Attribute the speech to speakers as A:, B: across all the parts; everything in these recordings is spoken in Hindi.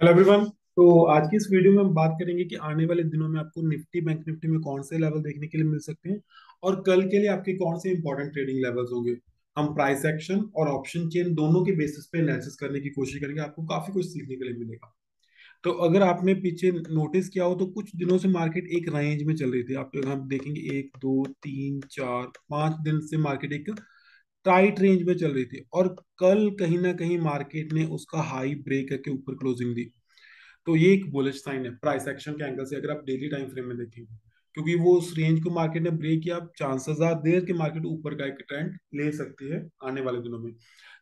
A: Hello everyone. तो आज की इस वीडियो में हम बात करेंगे कि आने वाले दिनों में आपको निफ्टी बैंक निफ्टी में कौन से लेवल देखने के लिए मिल सकते हैं और कल के लिए आपके कौन से इंपॉर्टेंट ट्रेडिंग लेवल्स होंगे। हम प्राइस एक्शन और ऑप्शन चेन दोनों के बेसिस पे एनालिसिस करने की कोशिश करेंगे, आपको काफी कुछ सीखने के लिए मिलेगा। तो अगर आपने पीछे नोटिस किया हो तो कुछ दिनों से मार्केट एक रेंज में चल रही थी। आप हम देखेंगे 1 2 3 4 5 दिन से मार्केट एक टाइट रेंज में चल रही थी और कल कहीं ना कहीं मार्केट ने उसका हाई ब्रेक करके ऊपर क्लोजिंग दी। तो ये एक बुलिश साइन है प्राइस एक्शन के एंगल से, अगर आप डेली टाइम फ्रेम में देखेंगे, क्योंकि वो उस रेंज को मार्केट ने ब्रेक किया। चांसेस आर देयर कि मार्केट ऊपर का एक ट्रेंड ले सकती है आने वाले दिनों में।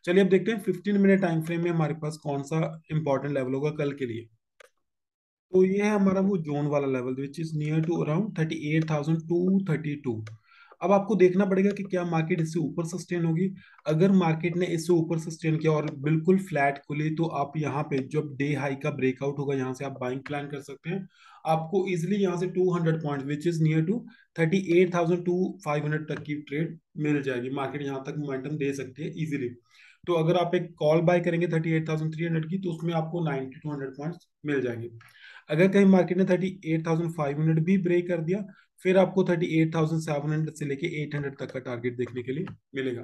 A: चलिए अब देखते हैं 15 मिनट टाइम फ्रेम में हमारे पास कौन सा इंपॉर्टेंट लेवल होगा कल के लिए। तो ये है हमारा वो जोन वाला level which is near to around 38,232। अब आपको देखना पड़ेगा कि क्या मार्केट इससे ऊपर सस्टेन होगी। अगर मार्केट ने इससे ऊपर सस्टेन किया और बिल्कुल फ्लैट खुली तो आप यहाँ पे जब डे हाई का ब्रेकआउट होगा यहाँ से आप बाइंग प्लान कर सकते हैं। आपको इजिली यहाँ से 200 point which is near to 38,500 तक की ट्रेड मिल जाएगी। मार्केट यहाँ तक मोमेंटम दे सकती है इजिली। तो अगर आप एक कॉल बाय करेंगे 38,300 की तो उसमें आपको 90 to 100 पॉइंट्स मिल जाएंगे। अगर कहीं मार्केट ने 38,500 भी ब्रेक कर दिया फिर आपको 38,700 से लेके 800 तक का टारगेट देखने के लिए मिलेगा।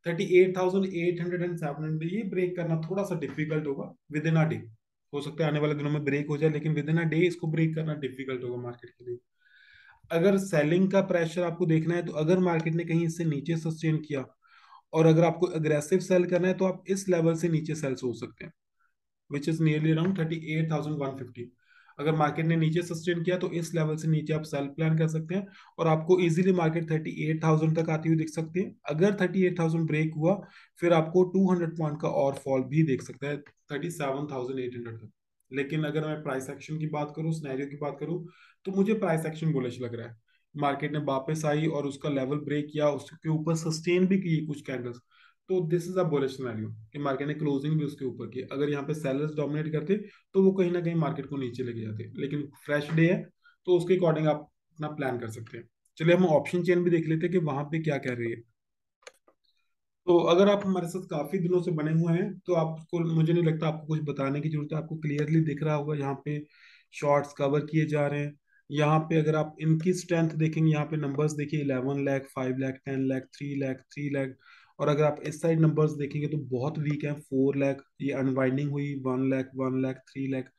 A: 38,800 एंड 700 ये ब्रेक करना थोड़ा सा डिफिकल्ट होगा विद इन अ डे। हो सकता है आने वाले दिनों में ब्रेक हो जाए लेकिन विद इन अ डे इसको ब्रेक करना डिफिकल्ट होगा मार्केट के लिए। अगर सेलिंग का प्रेशर आपको देखना है तो अगर मार्केट ने कहीं इससे नीचे सस्टेन किया और अगर आपको अग्रेसिव सेल करना है तो आप इस लेवल से नीचे सेल हो सकते हैं विच इज नियरली अराउंड 38,150। अगर मार्केट ने नीचे सस्टेन किया तो इस लेवल से नीचे आप सेल प्लान कर सकते हैं और आपको इजीली मार्केट 38,000 तक आती हुई दिख सकती है। अगर 38,000 ब्रेक हुआ फिर आपको 200 पॉइंट का और फॉल भी देख सकता है 37,800 तक। लेकिन अगर मैं प्राइस एक्शन की बात करूं, स्नैरियो की बात करूं, तो मुझे प्राइस एक्शन बुलिश लग रहा है। मार्केट ने वापस आई और उसका लेवल ब्रेक किया, उसके ऊपर सस्टेन भी की कुछ कैंडल्स। तो this is a bullish scenario कि मार्केट ने क्लोजिंग भी उसके ऊपर की। अगर यहाँ पे सेलर्स डोमिनेट करते तो वो कहीं ना कहीं मार्केट को नीचे लेके जाते, लेकिन फ्रेश डे है तो उसके अकॉर्डिंग आप अपना प्लान कर सकते हैं। चलिए हम ऑप्शन चेन भी देख लेते हैं कि वहां पे क्या कह रही है। तो अगर आप हमारे साथ काफी दिनों से बने हुए हैं तो आपको, मुझे नहीं लगता आपको कुछ बताने की जरूरत है, आपको क्लियरली दिख रहा होगा यहाँ पे शॉर्ट्स कवर किए जा रहे हैं। यहाँ पे अगर आप इनकी स्ट्रेंथ देखेंगे, यहाँ पे नंबर्स देखिए 11 लाख, 5 लाख, 10 लाख, 3 लाख, 3 लाख। और अगर आप इस साइड नंबर्स देखेंगे तो बहुत वीक है, 4 लाख, ये अनवाइंडिंग हुई 1 लाख, 1 लाख, 3 लाख।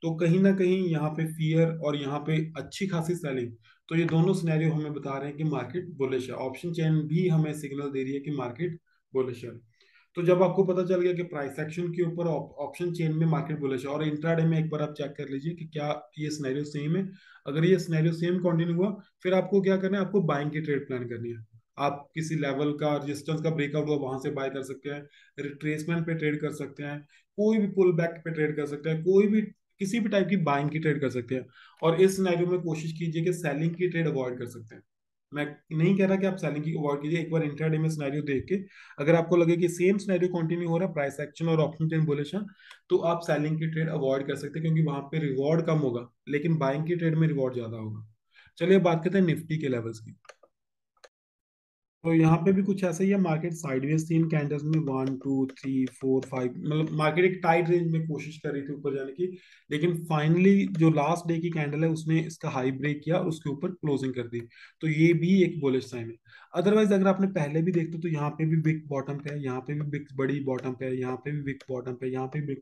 A: तो कहीं ना कहीं यहाँ पे फियर और यहाँ पे अच्छी खासी सेलिंग। तो ये दोनों सिनेरियो हमें बता रहे हैं कि मार्केट बुलिश है। ऑप्शन चेन भी हमें सिग्नल दे रही है कि मार्केट बुलिश है। तो जब आपको पता चल गया कि प्राइस एक्शन के ऊपर ऑप्शन चेन में मार्केट बुलिश है और इंट्राडे में एक बार आप चेक कर लीजिए कि क्या ये सिनेरियो सेम है। अगर ये सिनेरियो सेम कंटिन्यू हुआ फिर आपको क्या करना है, आपको बाइंग की ट्रेड प्लान करनी है। आप किसी लेवल का रेजिस्टेंस का ब्रेकआउट हुआ वहां से बाय कर सकते हैं, रिट्रेसमेंट पे ट्रेड कर सकते हैं, कोई भी पुल बैक पे ट्रेड कर सकते हैं, कोई भी किसी भी टाइप की बाइंग की ट्रेड कर सकते हैं। और इस सिनेरियो में कोशिश कीजिए कि सेलिंग की ट्रेड अवॉइड कर सकते हैं। मैं नहीं कह रहा कि आप सेलिंग की अवॉइड कीजिए, एक बार इंट्राडे में सिनेरियो देख के अगर आपको लगे कि सेम सिनेरियो कंटिन्यू हो रहा है, प्राइस एक्शन और ऑप्शन चेन बुलिश है, तो आप सेलिंग की ट्रेड अवॉइड कर सकते हैं क्योंकि वहां पे रिवॉर्ड कम होगा लेकिन बाइंग की ट्रेड में रिवॉर्ड ज्यादा होगा। चलिए बात करते हैं निफ्टी के लेवल्स की। तो यहाँ पे भी कुछ ऐसा ही है, मार्केट साइडवेज थी इन कैंडल्स में 1 2 3 4 5, मतलब मार्केट एक टाइट रेंज में कोशिश कर रही थी ऊपर जाने की। लेकिन फाइनली जो लास्ट डे की कैंडल है उसने इसका हाई ब्रेक किया और उसके ऊपर क्लोजिंग कर दी। तो ये भी एक बुलिश साइन है। अदरवाइज अगर आपने पहले भी देखते तो यहाँ पे भी बिग बॉटम पे है, यहाँ पे भी बिग बड़ी बॉटम पे है, यहाँ पे भी बिग बॉटम पे है, यहाँ पे भी बिग।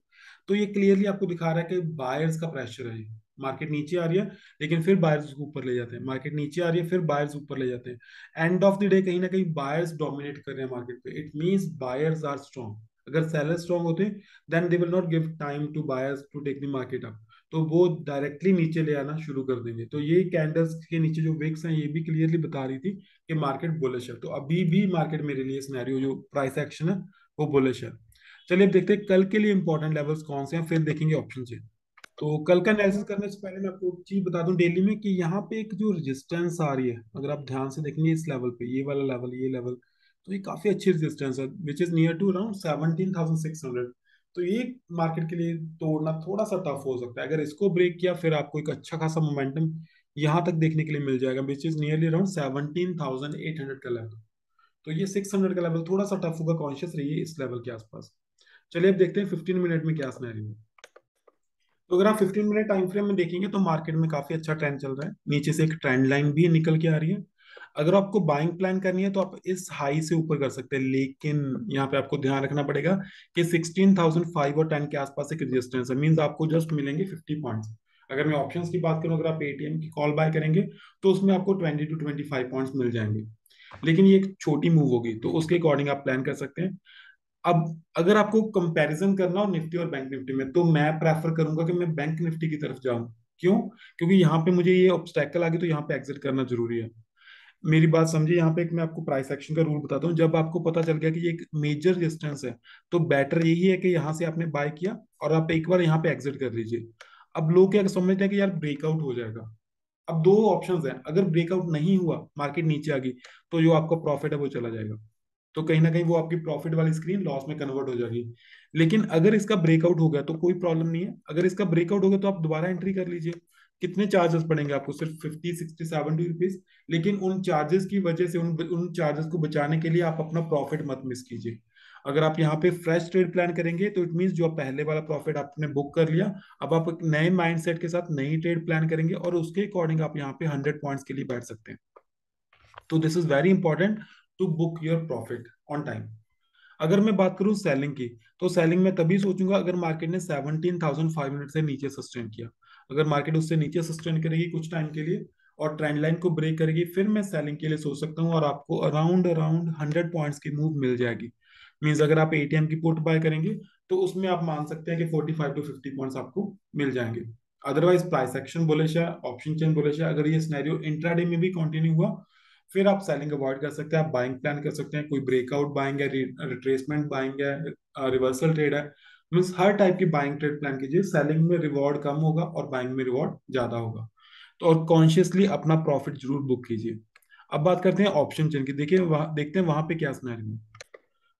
A: तो ये क्लियरली आपको दिखा रहा है कि बायर्स का प्रेशर है। मार्केट नीचे आ रही है लेकिन फिर बायर्स उसको ऊपर ले जाते हैं, मार्केट नीचे आ रही है फिर बायर्स ऊपर ले जाते हैं। एंड ऑफ द डे कहीं ना कहीं बायर्स डोमिनेट कर रहे हैं मार्केट पे, it means buyers are strong. अगर सेलर स्ट्रांग होते then they will not give time to buyers to take the market up. तो वो डायरेक्टली नीचे ले आना शुरू कर देंगे। तो ये कैंडल्स के नीचे जो विक्स हैं ये भी क्लियरली बता रही थी कि मार्केट बुलिश है। तो अभी भी मार्केट मेरे लिए सिनेरियो जो प्राइस एक्शन है वो बुलिश है। चलिए अब देखते हैं कल के लिए इंपॉर्टेंट लेवल्स कौन से हैं, फिर देखेंगे ऑप्शन से। तो कल का एनालिसिस करने से पहले मैं आपको एक चीज बता दूं डेली में कि यहाँ पे एक जो रेजिस्टेंस आ रही है, अगर आप ध्यान से देखेंगे इस लेवल पे, ये वाला लेवल, ये लेवल, तो ये काफी अच्छी रेजिस्टेंस है which is near to around 17,600। तो ये मार्केट के लिए तोड़ना थोड़ा सा टफ हो सकता है। अगर इसको ब्रेक किया फिर आपको एक अच्छा खासा मोमेंटम यहाँ तक देखने के लिए मिल जाएगा विच इज नियरली अराउंड 17,800 का लेवल। तो ये 600 का लेवल थोड़ा सा टफ होगा, कॉन्शियस रहिए इस लेवल के आसपास। चलिए अब देखते हैं 15 मिनट में क्या स्नैरियो है। तो अगर आप 15 मिनट टाइम फ्रेम में देखेंगे तो मार्केट में काफी अच्छा ट्रेंड चल रहा है, नीचे से एक ट्रेंड लाइन भी निकल के आ रही है। अगर आपको बाइंग प्लान करनी है तो आप इस हाई से ऊपर कर सकते हैं, लेकिन यहाँ पे आपको ध्यान रखना पड़ेगा कि 16,005 और 10 के आसपास एक रेजिस्टेंस है, मींस आपको जस्ट मिलेंगे 50 पॉइंट्स। अगर मैं ऑप्शंस की बात करूं, अगर आप एटीएम की कॉल बाय करेंगे तो उसमें आपको 20 to 25 पॉइंट्स मिल जाएंगे, लेकिन ये एक छोटी मूव होगी, तो उसके अकॉर्डिंग आप प्लान कर सकते हैं। अब अगर आपको कंपैरिजन करना हो निफ्टी और बैंक निफ्टी में, तो मैं प्रेफर करूंगा कि मैं बैंक निफ्टी की तरफ जाऊं। क्यों? क्योंकि यहाँ पे मुझे ये ऑब्स्टेकल आ गई तो यहाँ पे एग्जिट करना जरूरी है। मेरी बात समझिए, यहाँ पे एक मैं आपको प्राइस एक्शन का रूल बताता हूँ। जब आपको पता चल गया कि ये एक मेजर रेजिस्टेंस है, तो बेटर यही है कि यहाँ से आपने बाय किया और आप एक बार यहाँ पे एग्जिट कर लीजिए। अब लोग क्या समझते हैं कि यार ब्रेकआउट हो जाएगा। अब दो ऑप्शंस हैं, अगर ब्रेकआउट नहीं हुआ, मार्केट नीचे आ गई, तो जो आपका प्रॉफिट है वो चला जाएगा, तो कहीं ना कहीं वो आपकी प्रॉफिट वाली स्क्रीन लॉस में कन्वर्ट हो जाएगी। लेकिन अगर इसका ब्रेकआउट हो गया तो कोई प्रॉब्लम नहीं है, अगर इसका ब्रेकआउट हो गया तो आप दोबारा एंट्री कर लीजिए। कितने चार्जेस पड़ेंगे आपको? सिर्फ 50, 60, 70 रुपीज। लेकिन उन चार्जेस की वजह से, उन चार्जेस को बचाने के लिए आप अपना प्रॉफिट मत मिस कीजिए। अगर आप यहाँ पे फ्रेश ट्रेड प्लान करेंगे तो इट मीन्स जो आप पहले वाला प्रॉफिट आपने बुक कर लिया, अब आप एक नए माइंडसेट के साथ नई ट्रेड प्लान करेंगे और उसके अकॉर्डिंग आप यहाँ पे 100 पॉइंट्स के लिए बैठ सकते हैं। तो this is very important to book your profit on time. अगर मैं बात करूं सेलिंग की, तो सेलिंग में तभी सोचूंगा अगर मार्केट ने 17,500 से नीचे सस्टेन किया। अगर मार्केट उससे नीचे सस्टेन करेगी कुछ टाइम के लिए और ट्रेंड लाइन को ब्रेक करेगी, फिर मैं सेलिंग के लिए सोच सकता हूँ, और आपको अराउंड अराउंड 100 पॉइंट्स की मूव मिल जाएगी। मीन्स अगर आप एटीएम की पुट बाय करेंगे तो उसमें आप मान सकते हैं कि 45 to 50 पॉइंट्स आपको मिल जाएंगे। अदरवाइज प्राइस एक्शन बुलिश है, ऑप्शन चेन बुलिश है, अगर ये सिनेरियो इंट्राडे में भी कंटिन्यू हुआ, फिर आप सेलिंग अवॉइड कर सकते हैं, आप बाइंग प्लान कर सकते हैं। कोई ब्रेकआउट बाइंग है, रिट्रेसमेंट बाइंग है, रिवर्सल ट्रेड है, मीन्स हर टाइप की बाइंग ट्रेड प्लान कीजिए। सेलिंग में रिवॉर्ड कम होगा और बाइंग में रिवॉर्ड ज्यादा होगा। तो और कॉन्शियसली अपना प्रॉफिट जरूर बुक कीजिए। अब बात करते हैं ऑप्शन चेन की, देखिए वहाँ देखते हैं वहां पे क्या सिनेरियो है।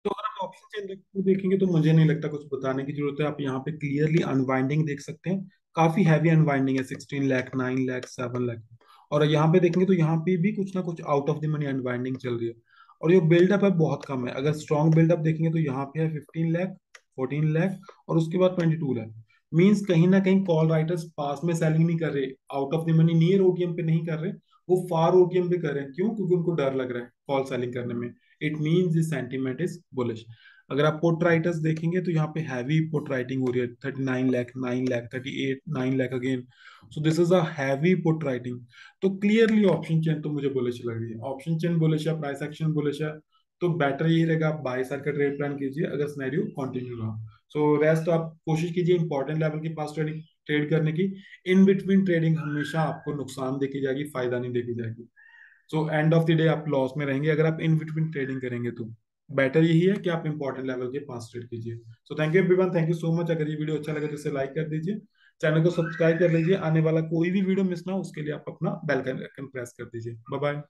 A: तो अगर हम ऑप्शन चेन देखेंगे तो मुझे नहीं लगता कुछ बताने की जरूरत है। आप यहाँ पे क्लियरली अनवाइंडिंग देख सकते हैं, काफी हैवी अनवाइंडिंग है, 16 लाख, 9 लाख, 7 लाख। और यहाँ पे देखेंगे तो यहाँ पे भी कुछ ना कुछ out of the money unwinding चल रही है। और ये बिल्डअप है बहुत कम है, अगर स्ट्रॉन्ग बिल्डअप देखेंगे तो यहाँ पे है 15 लाख, 14 लाख, और उसके बाद 22 लाख। मीन्स कहीं ना कहीं कॉल राइटर्स पास में सेलिंग नहीं कर रहे, out of the money near OTM पे नहीं कर रहे, वो फार ओटीएम पे कर रहे हैं। क्यों? क्योंकि उनको डर लग रहा है कॉल सेलिंग करने में। It means this sentiment is bullish. अगर आप पुट राइटर्स देखेंगे तो यहाँ पे हैवी पुट राइटिंग हो रही है, 39 lakh, 9 lakh, 38, 9 lakh again. So this is a heavy put writing. तो क्लियरली ऑप्शन चेन तो मुझे बुलिश लग रही है, ऑप्शन चेन बुलिश है, प्राइस एक्शन बुलिश है। तो बेटर यही रहेगा आप बाय साइड का ट्रेड प्लान कीजिए अगर सिनेरियो कंटिन्यू रहा। सो रेस्ट आप कोशिश कीजिए इंपॉर्टेंट लेवल के पास ट्रेडिंग ट्रेड करने की। इन बिटवीन ट्रेडिंग हमेशा आपको नुकसान देखी जाएगी, फायदा नहीं देखी जाएगी। So end of the day आप लॉस में रहेंगे अगर आप इन बिटवीन ट्रेडिंग करेंगे। तो बेटर यही है कि आप इंपॉर्टेंट लेवल के पास ट्रेड कीजिए। So thank you everyone, thank you so much. अगर ये वीडियो अच्छा लगे तो इसे लाइक कर दीजिए, चैनल को सब्सक्राइब कर लीजिए, आने वाला कोई भी वीडियो मिस ना हो उसके लिए आप अपना बेल का आइकन प्रेस कर दीजिए। Bye bye.